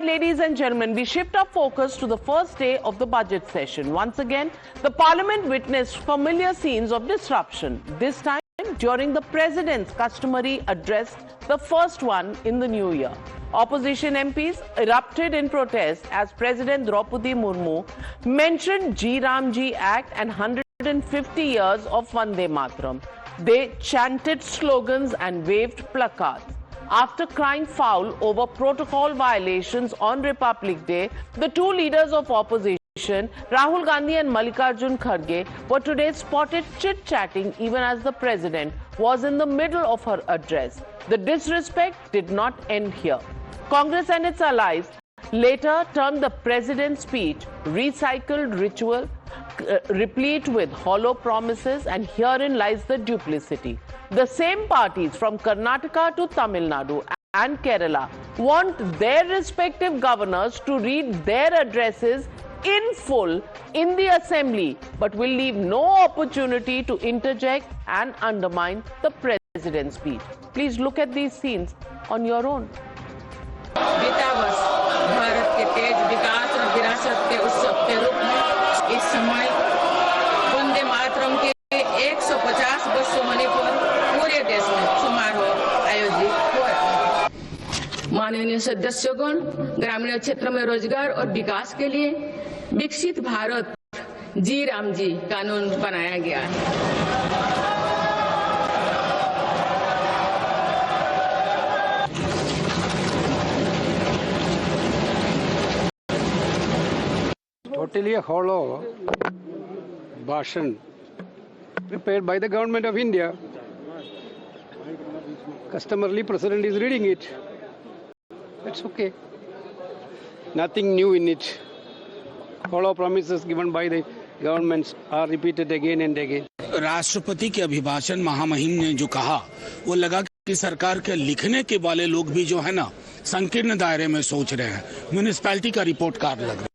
ladies and gentlemen, we shift our focus to the first day of the budget session. Once again, the parliament witnessed familiar scenes of disruption. This time, during the president's customary address, the first one in the new year. Opposition MPs erupted in protest as President Draupadi Murmu mentioned Ji Ram Ji Act and 150 years of Vande Mataram. They chanted slogans and waved placards. After crying foul over protocol violations on Republic Day, the two leaders of opposition, Rahul Gandhi and Mallikarjun Kharge, were today spotted chit-chatting even as the president was in the middle of her address. The disrespect did not end here. Congress and its allies later termed the president's speech recycled ritual, replete with hollow promises, and herein lies the duplicity. The same parties from Karnataka to Tamil Nadu and Kerala want their respective governors to read their addresses in full in the assembly, but will leave no opportunity to interject and undermine the president's speech. Please look at these scenes on your own. बीता वर्ष भारत के तेज विकास और विरासत के उत्सव के रूप में इस समय वंदे मातरम के 150 वर्ष होने पर पूरे देश में समारोह आयोजित हुआ। माननीय सदस्यगण, ग्रामीण क्षेत्र में रोजगार और विकास के लिए विकसित भारत जी राम जी कानून बनाया गया है। Totally a hollow bhashan prepared by the government of India. Customarily, President is reading it. That's okay. Nothing new in it. Hollow promises given by the governments are repeated again and again. राष्ट्रपति के अभिभाषण महामहिम ने जो कहा, वो लगा कि सरकार के लिखने के वाले लोग भी जो है ना, संकीर्ण दायरे में सोच रहे हैं। म्युनिसिपैलिटी का रिपोर्ट कार्ड लग रहा है।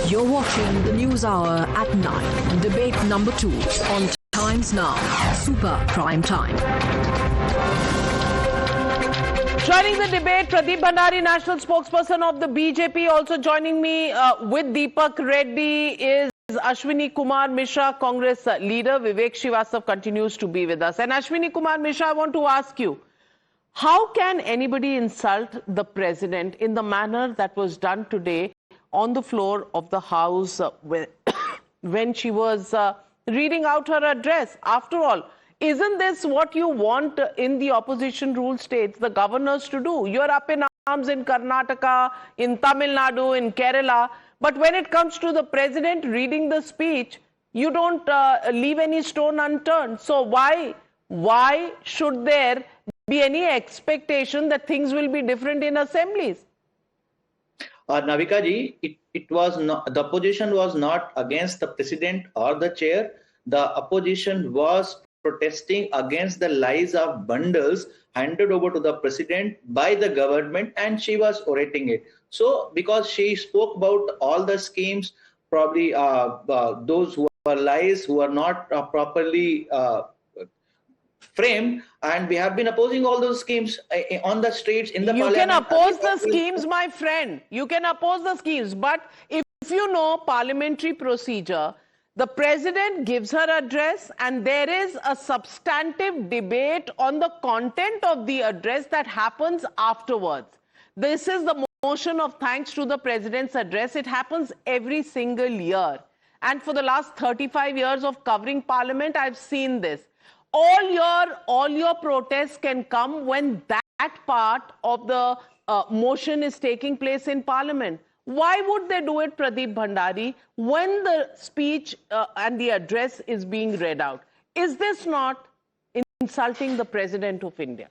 You're watching the News Hour at 9, debate number 2 on Times Now, Super Prime Time. Joining the debate, Pradeep Bhandari, national spokesperson of the BJP. Also joining me with Deepak Reddy is Ashwini Kumar Mishra, Congress leader. Vivek Srivastava continues to be with us. And Ashwini Kumar Mishra, I want to ask you, how can anybody insult the president in the manner that was done today on the floor of the House when she was reading out her address? After all, isn't this what you want in the opposition rule states the governors to do? You're up in arms in Karnataka, in Tamil Nadu, in Kerala, but when it comes to the president reading the speech, you don't leave any stone unturned. So why should there be any expectation that things will be different in assemblies? Navika ji, it was not, the opposition was not against the president or the chair. The opposition was protesting against the lies of bundles handed over to the president by the government, and she was orating it. So, because she spoke about all the schemes, probably those who are lies, who are not properly framed, and we have been opposing all those schemes on the streets, in the parliament. You can oppose the schemes, my friend. You can oppose the schemes. But if you know parliamentary procedure, the president gives her address and there is a substantive debate on the content of the address that happens afterwards. This is the motion of thanks to the president's address. It happens every single year. And for the last 35 years of covering parliament, I've seen this. All your protests can come when that part of the motion is taking place in parliament. Why would they do it, Pradeep Bhandari, when the speech and the address is being read out? Is this not insulting the President of India?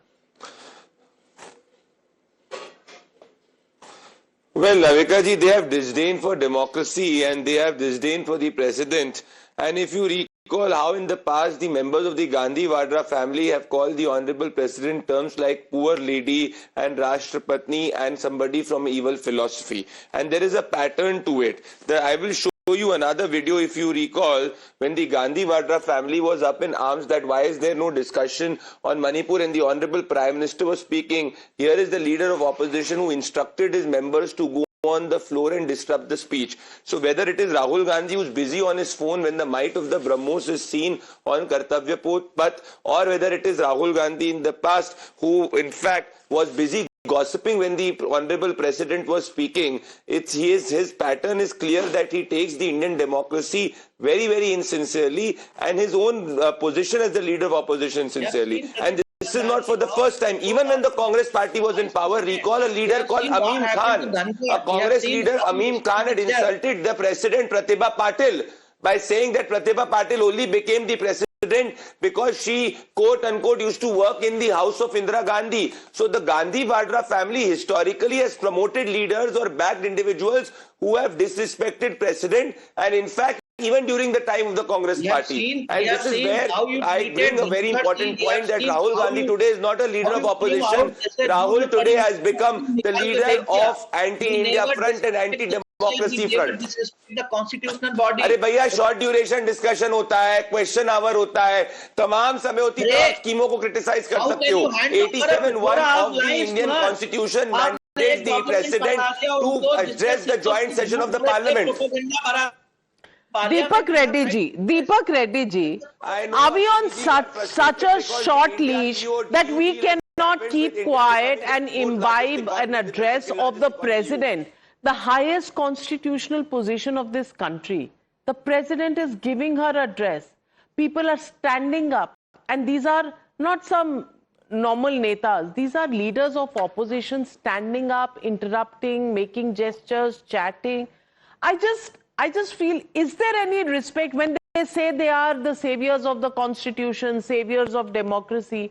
Well, Navika ji, they have disdain for democracy and they have disdain for the president. And if you recall how in the past the members of the Gandhi Vadra family have called the Honorable President terms like poor lady and Rashtrapatni and somebody from evil philosophy. And there is a pattern to it. I will show you another video if you recall when the Gandhi Vadra family was up in arms that why is there no discussion on Manipur and the Honorable Prime Minister was speaking. Here is the leader of opposition who instructed his members to go on the floor and disrupt the speech. So whether it is Rahul Gandhi who's busy on his phone when the might of the BrahMos is seen on Kartavya Path, or whether it is Rahul Gandhi in the past who in fact was busy gossiping when the Honorable President was speaking, his pattern is clear that he takes the Indian democracy very, very insincerely and his own position as the leader of opposition sincerely. And this is not for the first time. Even when the Congress party was in power, recall a leader called Amin Khan. A Congress leader, Amin Khan, had insulted the President Pratibha Patil by saying that Pratibha Patil only became the President because she, quote unquote, used to work in the house of Indira Gandhi. So the Gandhi Vadra family historically has promoted leaders or backed individuals who have disrespected President, and in fact, even during the time of the Congress party. And this is where I bring a very important point that Rahul Gandhi today is not a leader of opposition. Rahul today has become the leader of anti-India front and anti-democracy front. The constitutional body. अरे भैया short duration discussion होता है, question our होता है, तमाम समय होती है, स्कीमों को क्रिटिसाइज कर सकते हो. 87(1) of the Indian Constitution mandates the President to address the joint session of the Parliament. Deepak Reddy ji, are we on such a short leash that we cannot keep quiet and imbibe an address of the President, the highest constitutional position of this country? The President is giving her address. People are standing up, and these are not some normal netas. These are leaders of opposition standing up, interrupting, making gestures, chatting. I just feel, is there any respect when they say they are the saviors of the Constitution, saviors of democracy?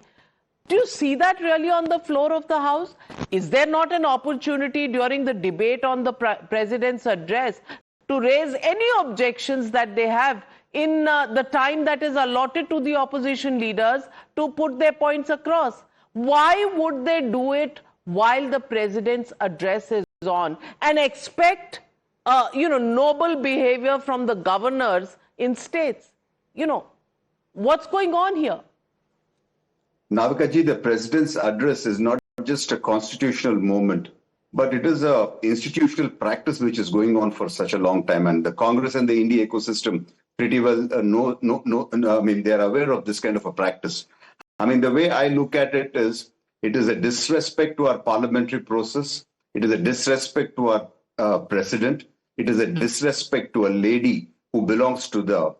Do you see that really on the floor of the House? Is there not an opportunity during the debate on the President's address to raise any objections that they have in the time that is allotted to the opposition leaders to put their points across? Why would they do it while the President's address is on and expect noble behavior from the governors in states? What's going on here? Navika ji, the President's address is not just a constitutional moment, but it is a institutional practice which is going on for such a long time. And the Congress and the India ecosystem pretty well they're aware of this kind of a practice. I mean, the way I look at it is a disrespect to our parliamentary process. It is a disrespect to our President. It is a disrespect to a lady who belongs to the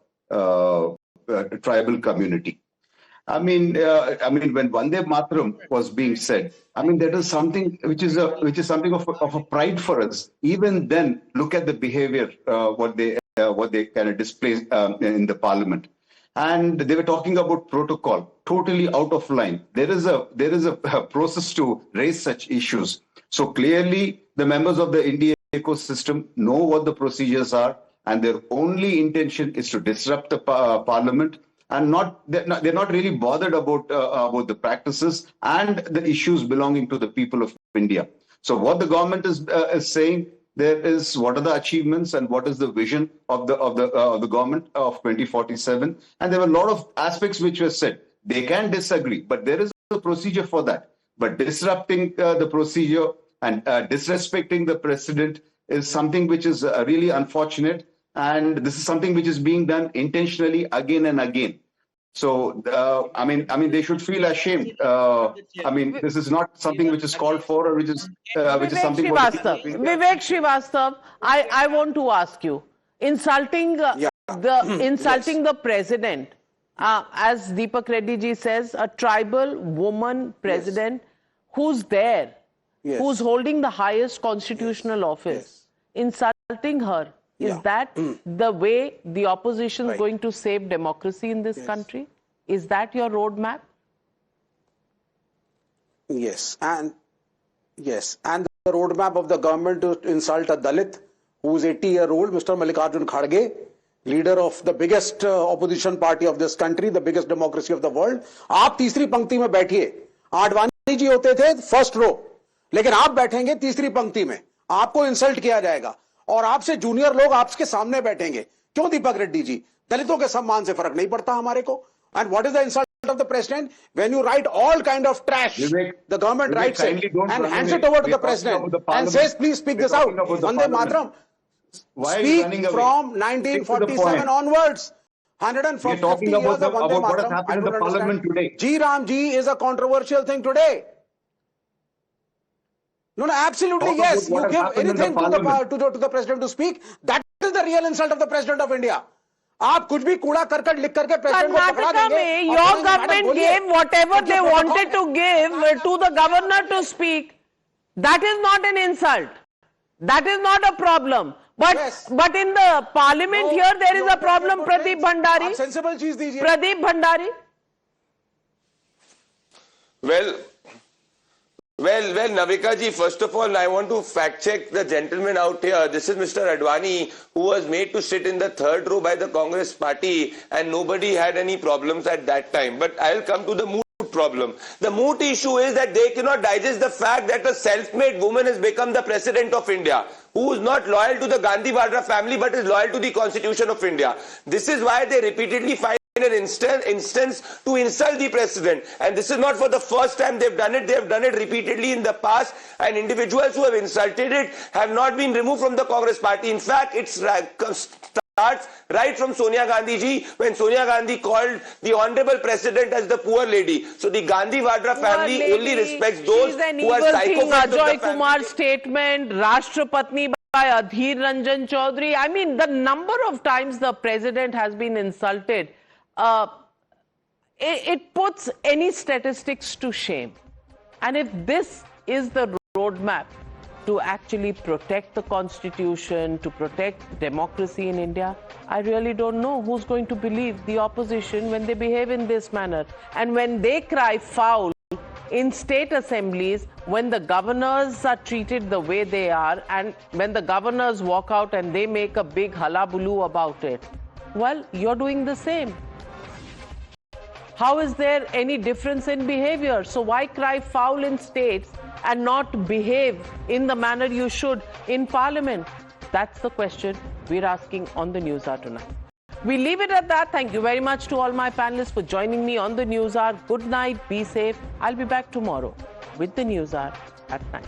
tribal community. I mean, when Vande Mataram was being said, that is something which is something of a pride for us. Even then, look at the behavior, what they kind of display in the Parliament, and they were talking about protocol, totally out of line. There is a process to raise such issues. So clearly, the members of the India ecosystem know what the procedures are, and their only intention is to disrupt the Parliament. And they're not really bothered about the practices and the issues belonging to the people of India. So what the government is saying there is what are the achievements and what is the vision of the government of 2047. And there were a lot of aspects which were said. They can disagree, but there is a procedure for that. But disrupting the procedure and disrespecting the President is something which is really unfortunate. And this is something which is being done intentionally again and again. So, they should feel ashamed. This is not something which is called for, or which is something. Vivek Srivastava, I want to ask you, insulting the President, as Deepak Reddy ji says, a tribal woman president who's there, who's holding the highest constitutional office, insulting her. Is that the way the opposition is going to save democracy in this country? Is that your roadmap? Yes, and the roadmap of the government to insult a Dalit who is 80-year-old, Mr. Mallikarjun Kharge, leader of the biggest opposition party of this country, the biggest democracy of the world. आप तीसरी पंक्ति में बैठिए. आडवाणी जी होते थे first row, लेकिन आप बैठेंगे तीसरी पंक्ति में. आपको इंसल्ट किया जाएगा. और आपसे जूनियर लोग आपके सामने बैठेंगे। क्यों दीपक रेड्डी जी? दलितों के सम्मान से फर्क नहीं पड़ता हमारे को। And what is the insult of the president? When you write all kind of trash, the government writes it and hands it over to the president and says, please speak this out. Vande Mataram. Speak from 1947 onwards. 150 years of Vande what has Mataram. happened in the parliament today. Ji Ram Ji is a controversial thing today. No, absolutely yes. You give anything to the president to speak. That is the real insult of the president of India. आप कुछ भी कूड़ा करकट लिख करके president को पकड़ा देंगे। Your government gave whatever they wanted to give to the governor to speak. That is not an insult. That is not a problem. But in the parliament here there is a problem. Pradeep Bhandari. Sensible चीज दीजिए। Pradeep Bhandari. Well, Navika ji, first of all, I want to fact check the gentleman out here. This is Mr. Advani, who was made to sit in the third row by the Congress party, and nobody had any problems at that time. But I'll come to the moot problem. The moot issue is that they cannot digest the fact that a self-made woman has become the president of India, who is not loyal to the Gandhi Vadra family, but is loyal to the Constitution of India. This is why they repeatedly find an instance to insult the president, and this is not for the first time they've done it. They've done it repeatedly in the past, and individuals who have insulted it have not been removed from the Congress party. In fact, it starts right from Sonia Gandhi ji, when Sonia Gandhi called the honorable president as the poor lady. So the Gandhi Vadra family only respects those who are psychopaths. Ajoy Kumar's statement, Rashtrapatni by Adhir Ranjan Chaudhary. I mean, the number of times the president has been insulted, it puts any statistics to shame. And if this is the roadmap to actually protect the constitution, to protect democracy in India, I really don't know who's going to believe the opposition when they behave in this manner. And when they cry foul in state assemblies, when the governors are treated the way they are, and when the governors walk out and they make a big hullabaloo about it, well, you're doing the same. How is there any difference in behavior? So why cry foul in states and not behave in the manner you should in parliament? That's the question we're asking on the News Hour tonight. We leave it at that. Thank you very much to all my panelists for joining me on the News Hour. Good night, be safe. I'll be back tomorrow with the News Hour at 9.